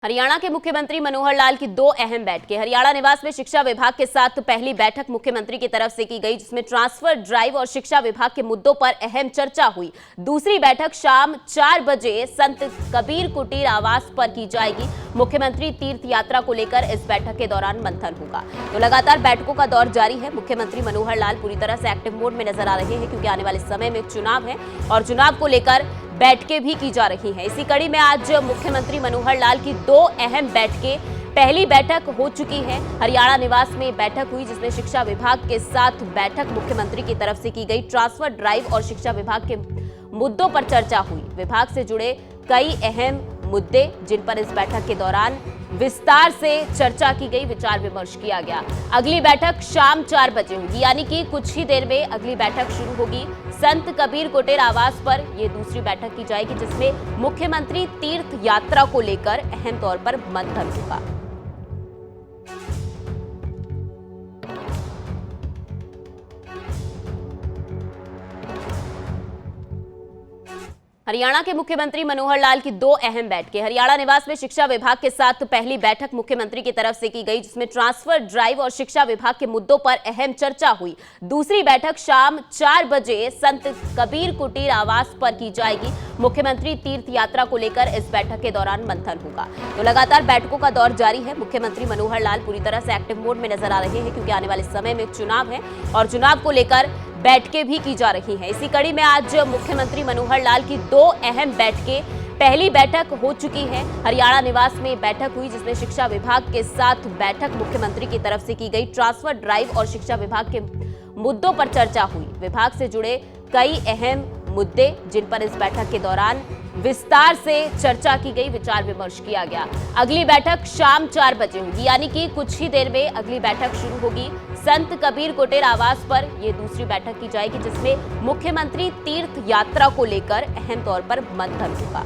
हरियाणा के मुख्यमंत्री मनोहर लाल की दो अहम बैठकें। हरियाणा निवास में शिक्षा विभाग के साथ पहली बैठक मुख्यमंत्री की तरफ से की गई, जिसमें ट्रांसफर ड्राइव और शिक्षा विभाग के मुद्दों पर अहम चर्चा हुई। दूसरी बैठक शाम 4 बजे संत कबीर कुटीर आवास पर की जाएगी। मुख्यमंत्री तीर्थ यात्रा को लेकर इस बैठक के दौरान मंथन होगा। तो लगातार बैठकों का दौर जारी है। मुख्यमंत्री मनोहर लाल पूरी तरह से एक्टिव मोड में नजर आ रहे हैं, क्योंकि आने वाले समय में चुनाव है और चुनाव को लेकर बैठकें भी की जा रही हैं। इसी कड़ी में आज मुख्यमंत्री मनोहर लाल की दो अहम बैठकें, पहली बैठक हो चुकी है। हरियाणा निवास में बैठक हुई, जिसमें शिक्षा विभाग के साथ बैठक मुख्यमंत्री की तरफ से की गई। ट्रांसफर ड्राइव और शिक्षा विभाग के मुद्दों पर चर्चा हुई। विभाग से जुड़े कई अहम मुद्दे, जिन पर इस बैठक के दौरान विस्तार से चर्चा की गई, विचार विमर्श किया गया। अगली बैठक शाम 4 बजे होगी, यानी कि कुछ ही देर में अगली बैठक शुरू होगी। संत कबीर कुटीर आवास पर यह दूसरी बैठक की जाएगी, जिसमें मुख्यमंत्री तीर्थ यात्रा को लेकर अहम तौर पर मंथन होगा। हरियाणा के मुख्यमंत्री मनोहर लाल की दो अहम बैठकें। हरियाणा निवास में शिक्षा विभाग के साथ पहली बैठक मुख्यमंत्री की तरफ से की गई, जिसमें ट्रांसफर ड्राइव और शिक्षा विभाग के मुद्दों पर अहम चर्चा हुई। दूसरी बैठक शाम 4 बजे संत कबीर कुटीर आवास पर की जाएगी। मुख्यमंत्री तीर्थ यात्रा को लेकर इस बैठक के दौरान मंथन होगा। तो लगातार बैठकों का दौर जारी है। मुख्यमंत्री मनोहर लाल पूरी तरह से एक्टिव मोड में नजर आ रहे हैं, क्योंकि आने वाले समय में चुनाव है और चुनाव को लेकर बैठकें भी की जा रही हैं। इसी कड़ी में आज मुख्यमंत्री मनोहर लाल की दो अहम बैठकें, पहली बैठक हो चुकी है। हरियाणा निवास में बैठक हुई, जिसमें शिक्षा विभाग के साथ बैठक मुख्यमंत्री की तरफ से की गई। ट्रांसफर ड्राइव और शिक्षा विभाग के मुद्दों पर चर्चा हुई। विभाग से जुड़े कई अहम मुद्दे, जिन पर इस बैठक के दौरान विस्तार से चर्चा की गई, विचार विमर्श किया गया। अगली बैठक शाम 4 बजे होगी, यानी कि कुछ ही देर में अगली बैठक शुरू होगी। संत कबीर कुटीर आवास पर यह दूसरी बैठक की जाएगी, जिसमें मुख्यमंत्री तीर्थ यात्रा को लेकर अहम तौर पर मंथन होगा।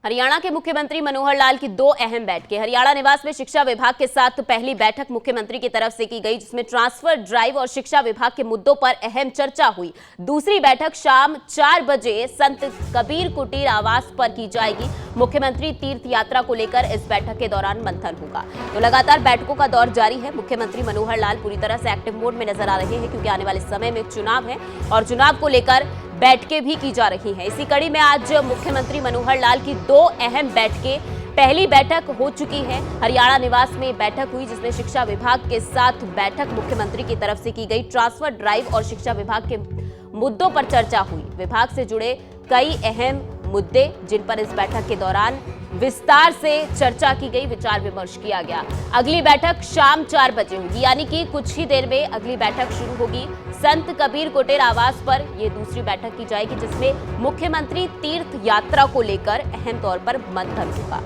हरियाणा के मुख्यमंत्री मनोहर लाल की दो अहम बैठकें। हरियाणा निवास में शिक्षा विभाग के साथ पहली बैठक मुख्यमंत्री की तरफ से की गई, जिसमें ट्रांसफर ड्राइव और शिक्षा विभाग के मुद्दों पर अहम चर्चा हुई। दूसरी बैठक शाम 4 बजे संत कबीर कुटीर आवास पर की जाएगी। मुख्यमंत्री तीर्थ यात्रा को लेकर इस बैठक के दौरान मंथन होगा। तो लगातार बैठकों का दौर जारी है। मुख्यमंत्री मनोहर लाल पूरी तरह से एक्टिव मोड में नजर आ रहे हैं, क्योंकि आने वाले समय में चुनाव है और चुनाव को लेकर बैठकें भी की जा रही हैं। इसी कड़ी में आज मुख्यमंत्री मनोहर लाल की दो अहम बैठकें, पहली बैठक हो चुकी है। हरियाणा निवास में बैठक हुई, जिसमें शिक्षा विभाग के साथ बैठक मुख्यमंत्री की तरफ से की गई। ट्रांसफर ड्राइव और शिक्षा विभाग के मुद्दों पर चर्चा हुई। विभाग से जुड़े कई अहम मुद्दे, जिन पर इस बैठक के दौरान विस्तार से चर्चा की गई, विचार विमर्श किया गया। अगली बैठक शाम 4 बजे होगी, यानी कि कुछ ही देर में अगली बैठक शुरू होगी। संत कबीर कुटीर आवास पर यह दूसरी बैठक की जाएगी, जिसमें मुख्यमंत्री तीर्थ यात्रा को लेकर अहम तौर पर मंथन होगा।